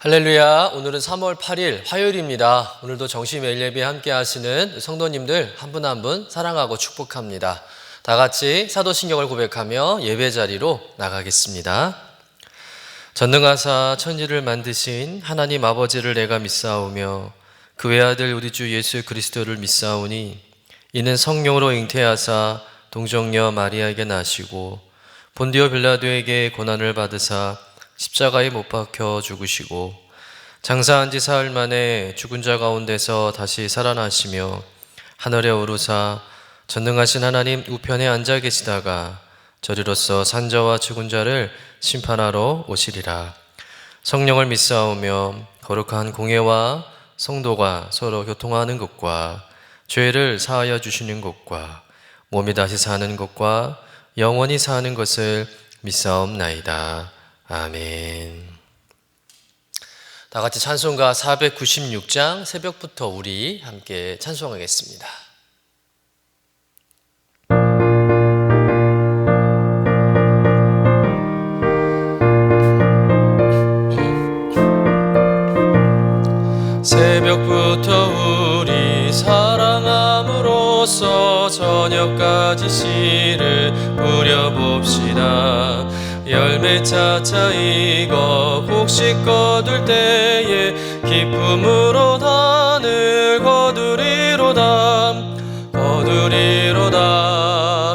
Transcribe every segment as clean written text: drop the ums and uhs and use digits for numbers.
할렐루야. 오늘은 3월 8일 화요일입니다. 오늘도 정시 매일 예배 함께 하시는 성도님들 한 분 한 분 사랑하고 축복합니다. 다 같이 사도신경을 고백하며 예배 자리로 나가겠습니다. 전능하사 천지를 만드신 하나님 아버지를 내가 믿사오며 그 외아들 우리 주 예수 그리스도를 믿사오니 이는 성령으로 잉태하사 동정녀 마리아에게 나시고 본디오 빌라도에게 고난을 받으사 십자가에 못 박혀 죽으시고 장사한 지 사흘 만에 죽은 자 가운데서 다시 살아나시며 하늘에 오르사 전능하신 하나님 우편에 앉아 계시다가 저리로서 산자와 죽은 자를 심판하러 오시리라. 성령을 믿사오며 거룩한 공예와 성도가 서로 교통하는 것과 죄를 사하여 주시는 것과 몸이 다시 사는 것과 영원히 사는 것을 믿사옵나이다. 아멘. 다 같이 찬송가 496장 새벽부터 우리 함께 찬송하겠습니다. 새벽부터 우리 사랑함으로써 저녁까지 씨를 뿌려봅시다. 열매 차차 익어 곡식 거둘 때에 기쁨으로 단을 거두리로다. 거두리로다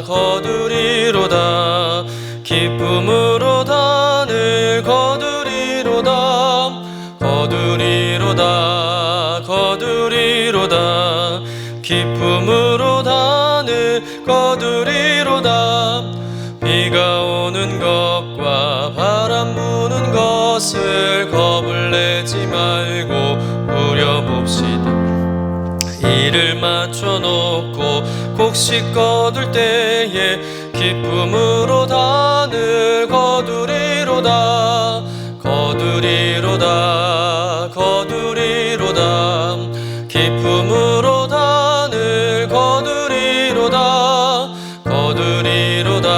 거두리로다 기쁨으로 단을 거두리로다. 거두리로다 거두리로다 기쁨으로 단을 거두리로다. 비가 오는 것과 바람 부는 것을 겁을 내지 말고 뿌려봅시다. 이를 맞춰놓고 곡식 거둘 때에 기쁨으로 단을 거두리로다. 거두리로다 거두리로다 기쁨으로 단을 거두리로다. 거두리로다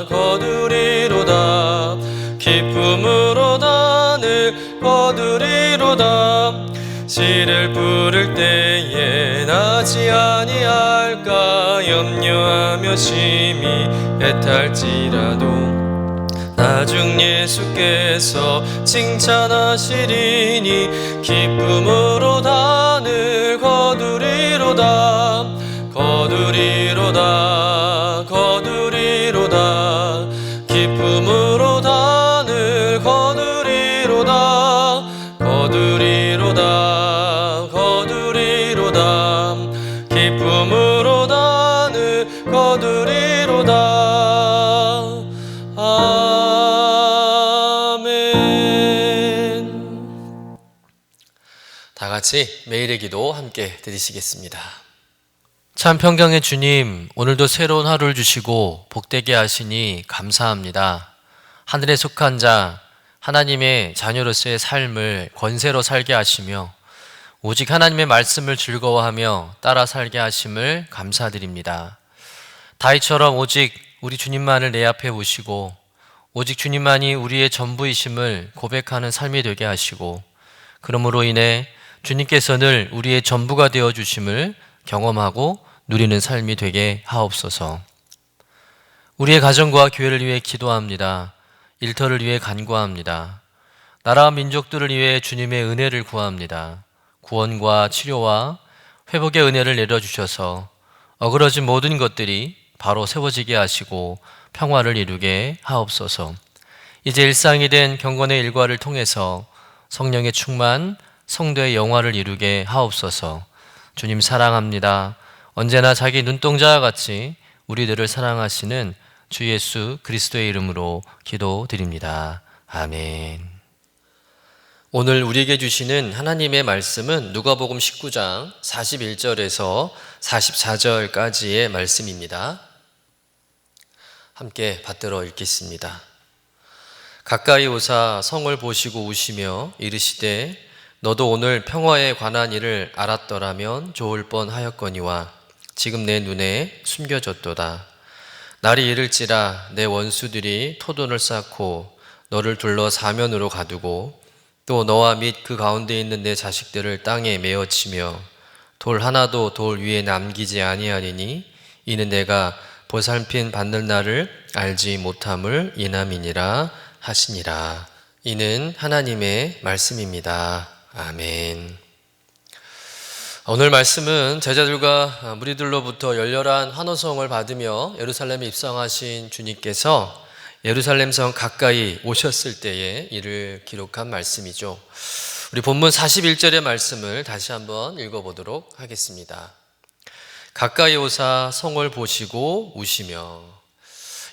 거두리로다 기쁨으로 단을 거두리로다. 씨를 뿌릴 때에 나지 아니할까 염려하며 심히 애탈지라도 나중 예수께서 칭찬하시리니 기쁨으로 단을 거두리로다. 거두리로다 거두리로다 기쁨으로 단을 거두리로다. 거두리로다 거두리로다 기쁨으로 단을 거두리로다. 아멘. 다 같이 매일의 기도 함께 드리시겠습니다. 참 평강의 주님, 오늘도 새로운 하루를 주시고 복되게 하시니 감사합니다. 하늘에 속한 자, 하나님의 자녀로서의 삶을 권세로 살게 하시며 오직 하나님의 말씀을 즐거워하며 따라 살게 하심을 감사드립니다. 다윗처럼 오직 우리 주님만을 내 앞에 오시고 오직 주님만이 우리의 전부이심을 고백하는 삶이 되게 하시고 그러므로 인해 주님께서 늘 우리의 전부가 되어주심을 경험하고 누리는 삶이 되게 하옵소서. 우리의 가정과 교회를 위해 기도합니다. 일터를 위해 간구합니다. 나라와 민족들을 위해 주님의 은혜를 구합니다. 구원과 치료와 회복의 은혜를 내려주셔서 어그러진 모든 것들이 바로 세워지게 하시고 평화를 이루게 하옵소서. 이제 일상이 된 경건의 일과를 통해서 성령의 충만, 성도의 영화를 이루게 하옵소서. 주님 사랑합니다. 언제나 자기 눈동자와 같이 우리들을 사랑하시는 주 예수 그리스도의 이름으로 기도드립니다. 아멘. 오늘 우리에게 주시는 하나님의 말씀은 누가복음 19장 41절에서 44절까지의 말씀입니다. 함께 받들어 읽겠습니다. 가까이 오사 성을 보시고 우시며 이르시되 너도 오늘 평화에 관한 일을 알았더라면 좋을 뻔하였거니와 지금 내 눈에 숨겨졌도다. 날이 이를지라 내 원수들이 토돈을 쌓고 너를 둘러 사면으로 가두고 또 너와 및 그 가운데 있는 내 자식들을 땅에 메어치며 돌 하나도 돌 위에 남기지 아니하리니 이는 내가 보살핌 받는 날을 알지 못함을 인함이니라 하시니라. 이는 하나님의 말씀입니다. 아멘. 오늘 말씀은 제자들과 무리들로부터 열렬한 환호성을 받으며 예루살렘에 입성하신 주님께서 예루살렘 성 가까이 오셨을 때에 이를 기록한 말씀이죠. 우리 본문 41절의 말씀을 다시 한번 읽어보도록 하겠습니다. 가까이 오사 성을 보시고 우시며.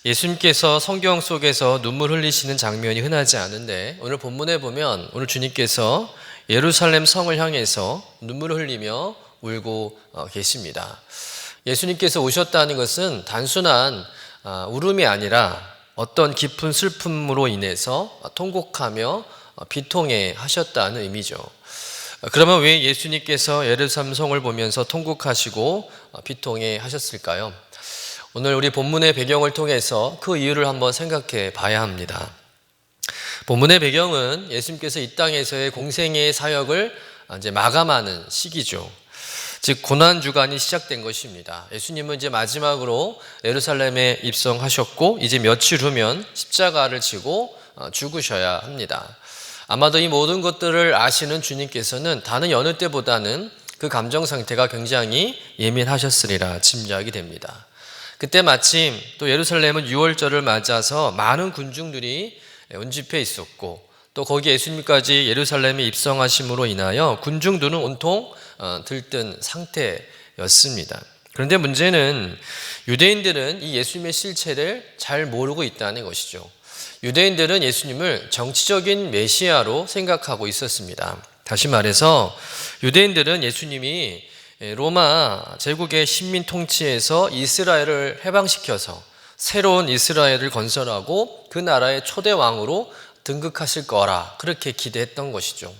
예수님께서 성경 속에서 눈물 흘리시는 장면이 흔하지 않은데 오늘 본문에 보면 오늘 주님께서 예루살렘 성을 향해서 눈물을 흘리며 울고 계십니다. 예수님께서 오셨다는 것은 단순한 울음이 아니라 어떤 깊은 슬픔으로 인해서 통곡하며 비통해 하셨다는 의미죠. 그러면 왜 예수님께서 예루살렘 성을 보면서 통곡하시고 비통해 하셨을까요? 오늘 우리 본문의 배경을 통해서 그 이유를 한번 생각해 봐야 합니다. 본문의 배경은 예수님께서 이 땅에서의 공생애의 사역을 이제 마감하는 시기죠. 즉 고난 주간이 시작된 것입니다. 예수님은 이제 마지막으로 예루살렘에 입성하셨고 이제 며칠 후면 십자가를 지고 죽으셔야 합니다. 아마도 이 모든 것들을 아시는 주님께서는 다른 여느 때보다는 그 감정 상태가 굉장히 예민하셨으리라 짐작이 됩니다. 그때 마침 또 예루살렘은 유월절을 맞아서 많은 군중들이 운집해 있었고 또 거기 예수님까지 예루살렘에 입성하심으로 인하여 군중들은 온통 들뜬 상태였습니다. 그런데 문제는 유대인들은 이 예수님의 실체를 잘 모르고 있다는 것이죠. 유대인들은 예수님을 정치적인 메시아로 생각하고 있었습니다. 다시 말해서 유대인들은 예수님이 로마 제국의 식민 통치에서 이스라엘을 해방시켜서 새로운 이스라엘을 건설하고 그 나라의 초대 왕으로 등극하실 거라 그렇게 기대했던 것이죠.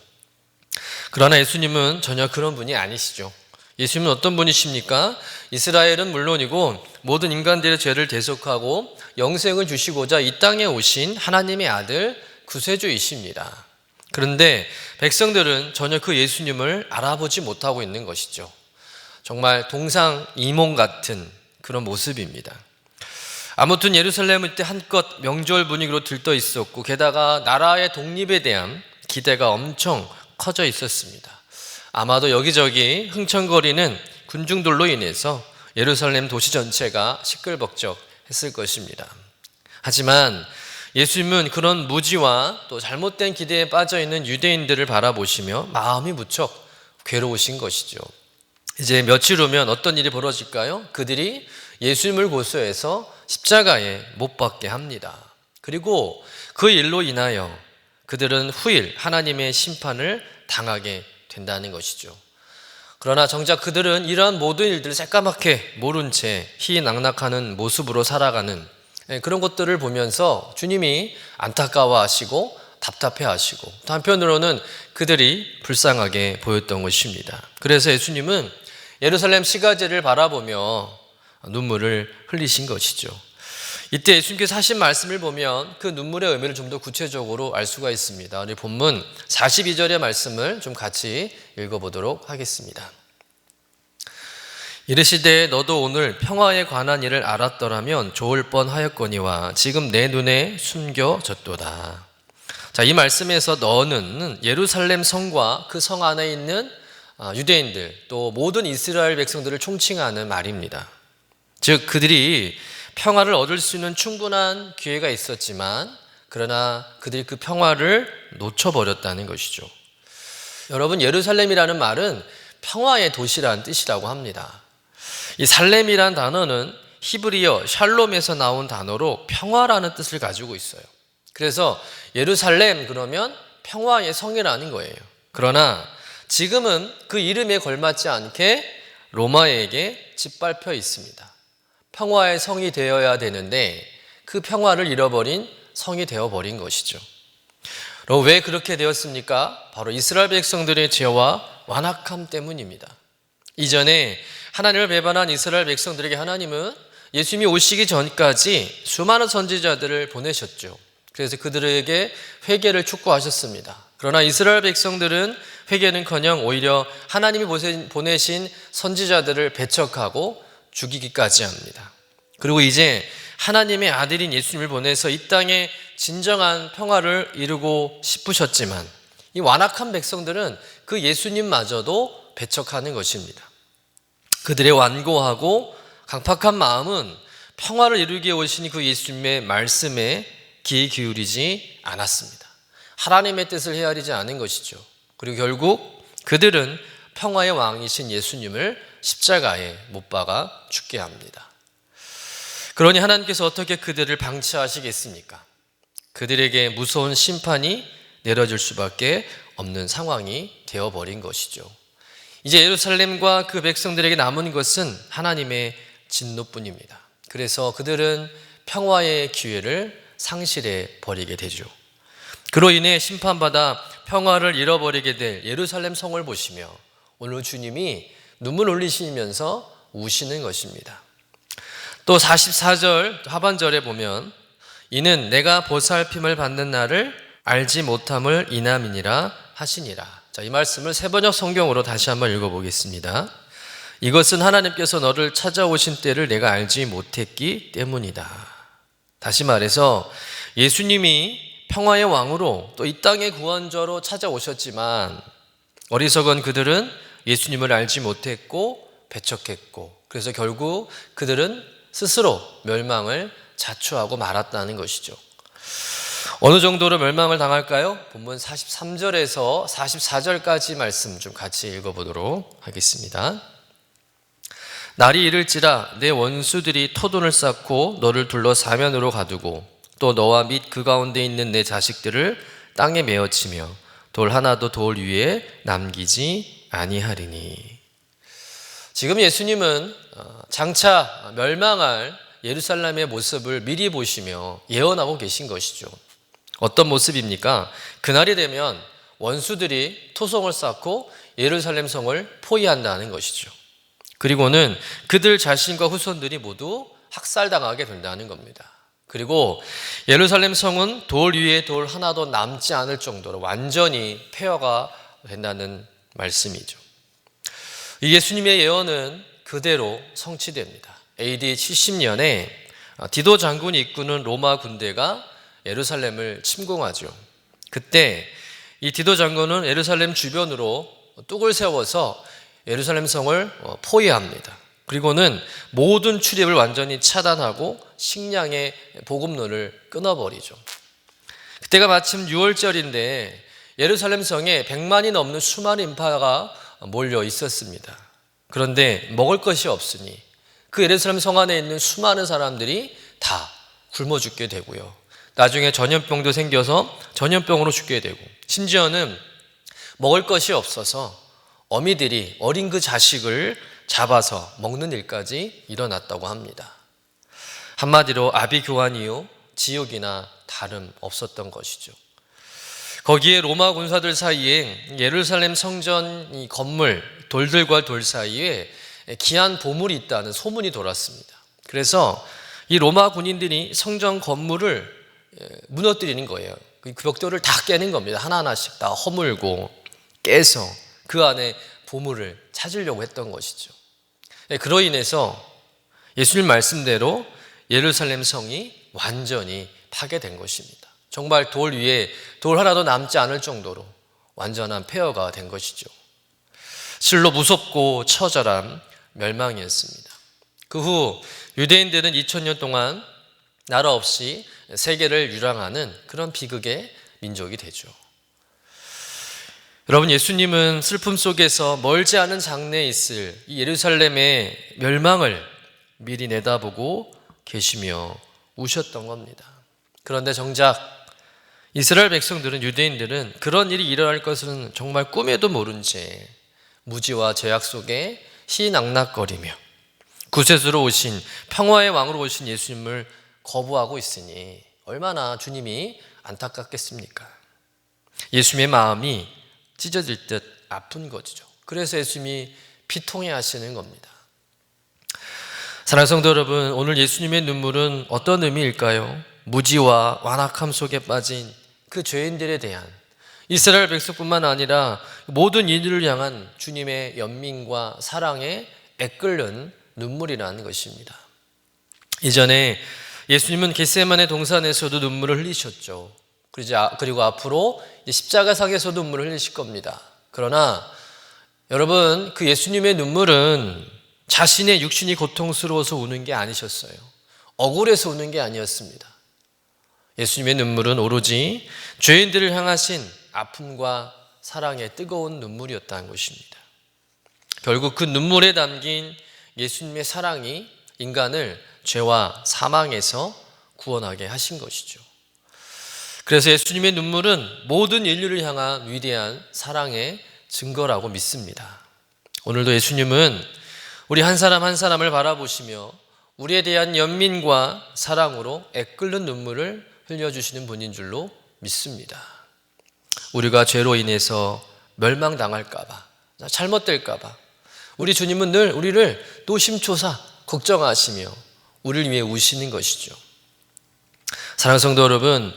그러나 예수님은 전혀 그런 분이 아니시죠. 예수님은 어떤 분이십니까? 이스라엘은 물론이고 모든 인간들의 죄를 대속하고 영생을 주시고자 이 땅에 오신 하나님의 아들 구세주이십니다. 그런데 백성들은 전혀 그 예수님을 알아보지 못하고 있는 것이죠. 정말 동상이몽 같은 그런 모습입니다. 아무튼 예루살렘은 이때 한껏 명절 분위기로 들떠 있었고 게다가 나라의 독립에 대한 기대가 엄청 커져 있었습니다. 아마도 여기저기 흥청거리는 군중들로 인해서 예루살렘 도시 전체가 시끌벅적했을 것입니다. 하지만 예수님은 그런 무지와 또 잘못된 기대에 빠져있는 유대인들을 바라보시며 마음이 무척 괴로우신 것이죠. 이제 며칠 후면 어떤 일이 벌어질까요? 그들이 예수님을 고소해서 십자가에 못 박게 합니다. 그리고 그 일로 인하여 그들은 후일 하나님의 심판을 당하게 된다는 것이죠. 그러나 정작 그들은 이러한 모든 일들을 새까맣게 모른 채 희낙낙하는 모습으로 살아가는 그런 것들을 보면서 주님이 안타까워하시고 답답해하시고 또 한편으로는 그들이 불쌍하게 보였던 것입니다. 그래서 예수님은 예루살렘 시가제를 바라보며 눈물을 흘리신 것이죠. 이때 예수님께서 하신 말씀을 보면 그 눈물의 의미를 좀 더 구체적으로 알 수가 있습니다. 우리 본문 42절의 말씀을 좀 같이 읽어보도록 하겠습니다. 이르시되 너도 오늘 평화에 관한 일을 알았더라면 좋을 뻔하였거니와 지금 내 눈에 숨겨졌도다. 자, 이 말씀에서 너는 예루살렘 성과 그 성 안에 있는 유대인들 또 모든 이스라엘 백성들을 총칭하는 말입니다. 즉 그들이 평화를 얻을 수 있는 충분한 기회가 있었지만 그러나 그들이 그 평화를 놓쳐버렸다는 것이죠. 여러분, 예루살렘이라는 말은 평화의 도시라는 뜻이라고 합니다. 이 살렘이라는 단어는 히브리어 샬롬에서 나온 단어로 평화라는 뜻을 가지고 있어요. 그래서 예루살렘 그러면 평화의 성이라는 거예요. 그러나 지금은 그 이름에 걸맞지 않게 로마에게 짓밟혀 있습니다. 평화의 성이 되어야 되는데 그 평화를 잃어버린 성이 되어버린 것이죠. 왜 그렇게 되었습니까? 바로 이스라엘 백성들의 죄와 완악함 때문입니다. 이전에 하나님을 배반한 이스라엘 백성들에게 하나님은 예수님이 오시기 전까지 수많은 선지자들을 보내셨죠. 그래서 그들에게 회개를 촉구하셨습니다. 그러나 이스라엘 백성들은 회개는커녕 오히려 하나님이 보내신 선지자들을 배척하고 죽이기까지 합니다. 그리고 이제 하나님의 아들인 예수님을 보내서 이 땅에 진정한 평화를 이루고 싶으셨지만 이 완악한 백성들은 그 예수님마저도 배척하는 것입니다. 그들의 완고하고 강팍한 마음은 평화를 이루기 위해 오신 그 예수님의 말씀에 귀 기울이지 않았습니다. 하나님의 뜻을 헤아리지 않은 것이죠. 그리고 결국 그들은 평화의 왕이신 예수님을 십자가에 못 박아 죽게 합니다. 그러니 하나님께서 어떻게 그들을 방치하시겠습니까? 그들에게 무서운 심판이 내려질 수밖에 없는 상황이 되어버린 것이죠. 이제 예루살렘과 그 백성들에게 남은 것은 하나님의 진노뿐입니다. 그래서 그들은 평화의 기회를 상실해 버리게 되죠. 그로 인해 심판받아 평화를 잃어버리게 될 예루살렘 성을 보시며 오늘 주님이 눈물 흘리시면서 우시는 것입니다. 또 44절 하반절에 보면 이는 내가 보살핌을 받는 날을 알지 못함을 인함이니라 하시니라. 자, 이 말씀을 세번역 성경으로 다시 한번 읽어보겠습니다. 이것은 하나님께서 너를 찾아오신 때를 내가 알지 못했기 때문이다. 다시 말해서 예수님이 평화의 왕으로 또 이 땅의 구원자로 찾아오셨지만 어리석은 그들은 예수님을 알지 못했고 배척했고 그래서 결국 그들은 스스로 멸망을 자초하고 말았다는 것이죠. 어느 정도로 멸망을 당할까요? 본문 43절에서 44절까지 말씀 좀 같이 읽어보도록 하겠습니다. 날이 이를지라 내 원수들이 토돈을 쌓고 너를 둘러 사면으로 가두고 또 너와 및 그 가운데 있는 내 자식들을 땅에 메어치며 돌 하나도 돌 위에 남기지 아니하리니. 지금 예수님은 장차 멸망할 예루살렘의 모습을 미리 보시며 예언하고 계신 것이죠. 어떤 모습입니까? 그날이 되면 원수들이 토성을 쌓고 예루살렘 성을 포위한다는 것이죠. 그리고는 그들 자신과 후손들이 모두 학살당하게 된다는 겁니다. 그리고 예루살렘 성은 돌 위에 돌 하나도 남지 않을 정도로 완전히 폐허가 된다는 말씀이죠. 이 예수님의 예언은 그대로 성취됩니다. AD 70년에 디도 장군이 이끄는 로마 군대가 예루살렘을 침공하죠. 그때 이 디도 장군은 예루살렘 주변으로 뚝을 세워서 예루살렘 성을 포위합니다. 그리고는 모든 출입을 완전히 차단하고 식량의 보급로를 끊어버리죠. 그때가 마침 6월절인데 예루살렘 성에 100만이 넘는 수많은 인파가 몰려 있었습니다. 그런데 먹을 것이 없으니 그 예루살렘 성 안에 있는 수많은 사람들이 다 굶어 죽게 되고요. 나중에 전염병도 생겨서 전염병으로 죽게 되고 심지어는 먹을 것이 없어서 어미들이 어린 그 자식을 잡아서 먹는 일까지 일어났다고 합니다. 한마디로 아비교환 이후 지옥이나 다름 없었던 것이죠. 거기에 로마 군사들 사이에 예루살렘 성전 이 건물 돌들과 돌 사이에 귀한 보물이 있다는 소문이 돌았습니다. 그래서 이 로마 군인들이 성전 건물을 무너뜨리는 거예요. 그 벽돌을 다 깨는 겁니다. 하나하나씩 다 허물고 깨서 그 안에 보물을 찾으려고 했던 것이죠. 그로 인해서 예수님 말씀대로 예루살렘 성이 완전히 파괴된 것입니다. 정말 돌 위에 돌 하나도 남지 않을 정도로 완전한 폐허가 된 것이죠. 실로 무섭고 처절한 멸망이었습니다. 그 후 유대인들은 2000년 동안 나라 없이 세계를 유랑하는 그런 비극의 민족이 되죠. 여러분, 예수님은 슬픔 속에서 멀지 않은 장래에 있을 이 예루살렘의 멸망을 미리 내다보고 계시며 우셨던 겁니다. 그런데 정작 이스라엘 백성들은, 유대인들은 그런 일이 일어날 것은 정말 꿈에도 모른 채 무지와 죄악 속에 희낙낙거리며 구세주로 오신, 평화의 왕으로 오신 예수님을 거부하고 있으니 얼마나 주님이 안타깝겠습니까? 예수님의 마음이 찢어질 듯 아픈 거죠. 그래서 예수님이 비통해 하시는 겁니다. 사랑하는 성도 여러분, 오늘 예수님의 눈물은 어떤 의미일까요? 무지와 완악함 속에 빠진 그 죄인들에 대한 이스라엘 백성뿐만 아니라 모든 인류를 향한 주님의 연민과 사랑에 애끓는 눈물이라는 것입니다. 이전에 예수님은 겟세마네 동산에서도 눈물을 흘리셨죠. 그리고 앞으로 십자가상에서도 눈물을 흘리실 겁니다. 그러나 여러분, 그 예수님의 눈물은 자신의 육신이 고통스러워서 우는 게 아니셨어요. 억울해서 우는 게 아니었습니다. 예수님의 눈물은 오로지 죄인들을 향하신 아픔과 사랑의 뜨거운 눈물이었다는 것입니다. 결국 그 눈물에 담긴 예수님의 사랑이 인간을 죄와 사망에서 구원하게 하신 것이죠. 그래서 예수님의 눈물은 모든 인류를 향한 위대한 사랑의 증거라고 믿습니다. 오늘도 예수님은 우리 한 사람 한 사람을 바라보시며 우리에 대한 연민과 사랑으로 애끓는 눈물을 흘려주시는 분인 줄로 믿습니다. 우리가 죄로 인해서 멸망당할까봐, 잘못될까봐 우리 주님은 늘 우리를 노심초사 걱정하시며 우리를 위해 우시는 것이죠. 사랑하는 성도 여러분,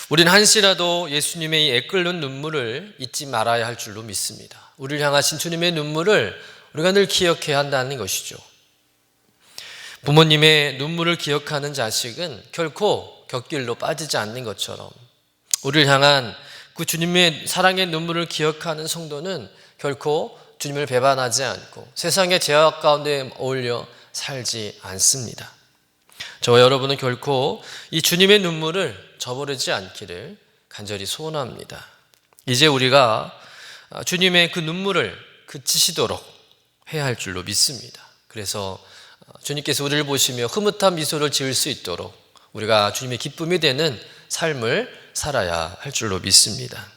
우리는 한시라도 예수님의 이 애끓는 눈물을 잊지 말아야 할 줄로 믿습니다. 우리를 향하신 주님의 눈물을 우리가 늘 기억해야 한다는 것이죠. 부모님의 눈물을 기억하는 자식은 결코 곁길로 빠지지 않는 것처럼 우리를 향한 그 주님의 사랑의 눈물을 기억하는 성도는 결코 주님을 배반하지 않고 세상의 죄악 가운데 어울려 살지 않습니다. 저와 여러분은 결코 이 주님의 눈물을 저버리지 않기를 간절히 소원합니다. 이제 우리가 주님의 그 눈물을 그치시도록 해야 할 줄로 믿습니다. 그래서 주님께서 우리를 보시며 흐뭇한 미소를 지을 수 있도록 우리가 주님의 기쁨이 되는 삶을 살아야 할 줄로 믿습니다.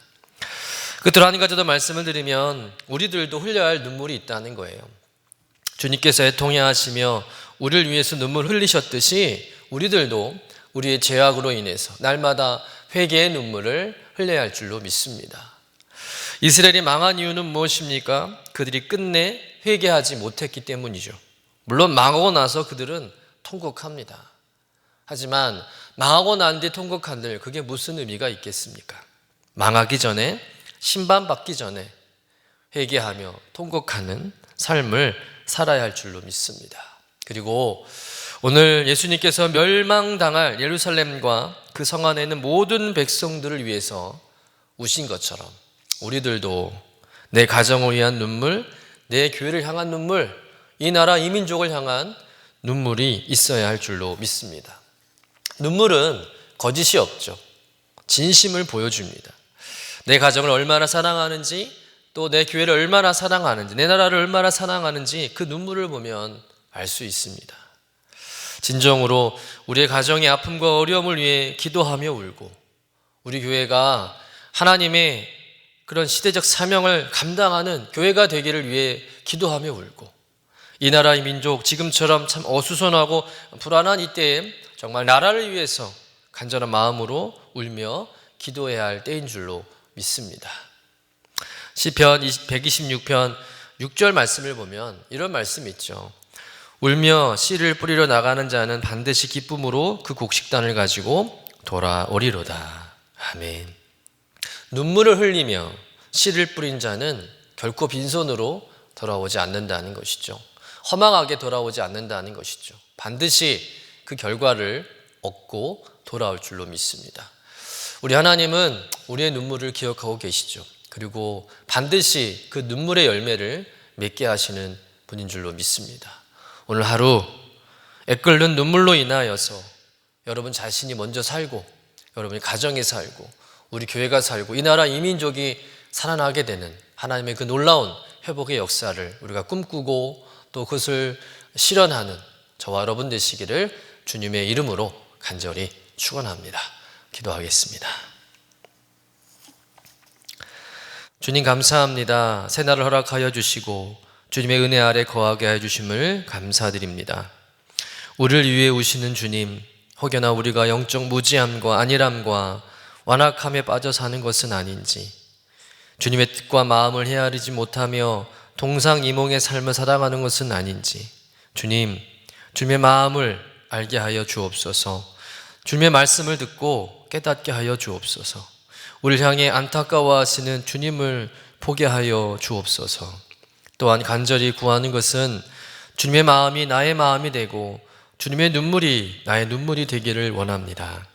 끝으로 한 가지 더 말씀을 드리면 우리들도 흘려야 할 눈물이 있다는 거예요. 주님께서 애통해하시며 우리를 위해서 눈물 흘리셨듯이 우리들도 우리의 죄악으로 인해서 날마다 회개의 눈물을 흘려야 할 줄로 믿습니다. 이스라엘이 망한 이유는 무엇입니까? 그들이 끝내 회개하지 못했기 때문이죠. 물론 망하고 나서 그들은 통곡합니다. 하지만 망하고 난 뒤 통곡한들 그게 무슨 의미가 있겠습니까? 망하기 전에, 심판받기 전에 회개하며 통곡하는 삶을 살아야 할 줄로 믿습니다. 그리고 오늘 예수님께서 멸망당할 예루살렘과 그 성 안에 있는 모든 백성들을 위해서 우신 것처럼 우리들도 내 가정을 위한 눈물, 내 교회를 향한 눈물, 이 나라 이 민족을 향한 눈물이 있어야 할 줄로 믿습니다. 눈물은 거짓이 없죠. 진심을 보여줍니다. 내 가정을 얼마나 사랑하는지, 또 내 교회를 얼마나 사랑하는지, 내 나라를 얼마나 사랑하는지 그 눈물을 보면 알 수 있습니다. 진정으로 우리의 가정의 아픔과 어려움을 위해 기도하며 울고 우리 교회가 하나님의 그런 시대적 사명을 감당하는 교회가 되기를 위해 기도하며 울고 이 나라의 민족 지금처럼 참 어수선하고 불안한 이때에 정말 나라를 위해서 간절한 마음으로 울며 기도해야 할 때인 줄로 믿습니다. 시편 126편 6절 말씀을 보면 이런 말씀이 있죠. 울며 씨를 뿌리러 나가는 자는 반드시 기쁨으로 그 곡식단을 가지고 돌아오리로다. 아멘. 눈물을 흘리며 씨를 뿌린 자는 결코 빈손으로 돌아오지 않는다는 것이죠. 허망하게 돌아오지 않는다는 것이죠. 반드시 그 결과를 얻고 돌아올 줄로 믿습니다. 우리 하나님은 우리의 눈물을 기억하고 계시죠. 그리고 반드시 그 눈물의 열매를 맺게 하시는 분인 줄로 믿습니다. 오늘 하루 애끓는 눈물로 인하여서 여러분 자신이 먼저 살고 여러분이 가정에 살고 우리 교회가 살고 이 나라 이 민족이 살아나게 되는 하나님의 그 놀라운 회복의 역사를 우리가 꿈꾸고 또 그것을 실현하는 저와 여러분 되시기를 주님의 이름으로 간절히 축원합니다. 기도하겠습니다. 주님 감사합니다. 새날을 허락하여 주시고 주님의 은혜 아래 거하게 해주심을 감사드립니다. 우리를 위해 우시는 주님, 혹여나 우리가 영적 무지함과 안일함과 완악함에 빠져 사는 것은 아닌지, 주님의 뜻과 마음을 헤아리지 못하며 동상이몽의 삶을 살아가는 것은 아닌지, 주님의 마음을 알게 하여 주옵소서. 주님의 말씀을 듣고 깨닫게 하여 주옵소서. 우리를 향해 안타까워하시는 주님을 보게 하여 주옵소서. 또한 간절히 구하는 것은 주님의 마음이 나의 마음이 되고 주님의 눈물이 나의 눈물이 되기를 원합니다.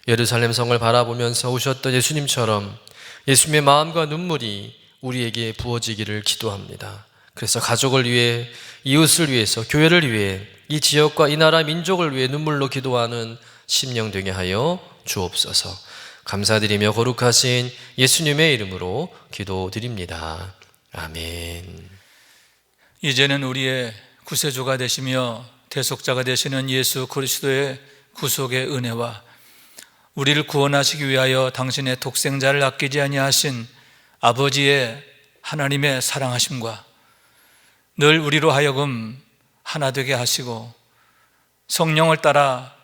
예루살렘 성을 바라보면서 오셨던 예수님처럼 예수님의 마음과 눈물이 우리에게 부어지기를 기도합니다. 그래서 가족을 위해, 이웃을 위해서, 교회를 위해, 이 지역과 이 나라 민족을 위해 눈물로 기도하는 심령 되게 하여 주옵소서. 감사드리며 거룩하신 예수님의 이름으로 기도드립니다. 아멘. 이제는 우리의 구세주가 되시며 대속자가 되시는 예수 그리스도의 구속의 은혜와 우리를 구원하시기 위하여 당신의 독생자를 아끼지 아니하신 아버지의 하나님의 사랑하심과 늘 우리로 하여금 하나 되게 하시고 성령을 따라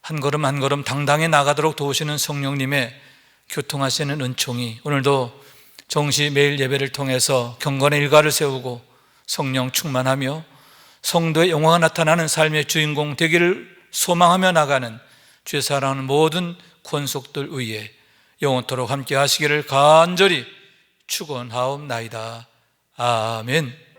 한 걸음 한 걸음 당당히 나가도록 도우시는 성령님의 교통하시는 은총이 오늘도 정시 매일 예배를 통해서 경건의 일가를 세우고 성령 충만하며 성도의 영화가 나타나는 삶의 주인공 되기를 소망하며 나가는 주의 사랑하는 모든 권속들 위에 영원토록 함께 하시기를 간절히 축원하옵나이다. 아멘.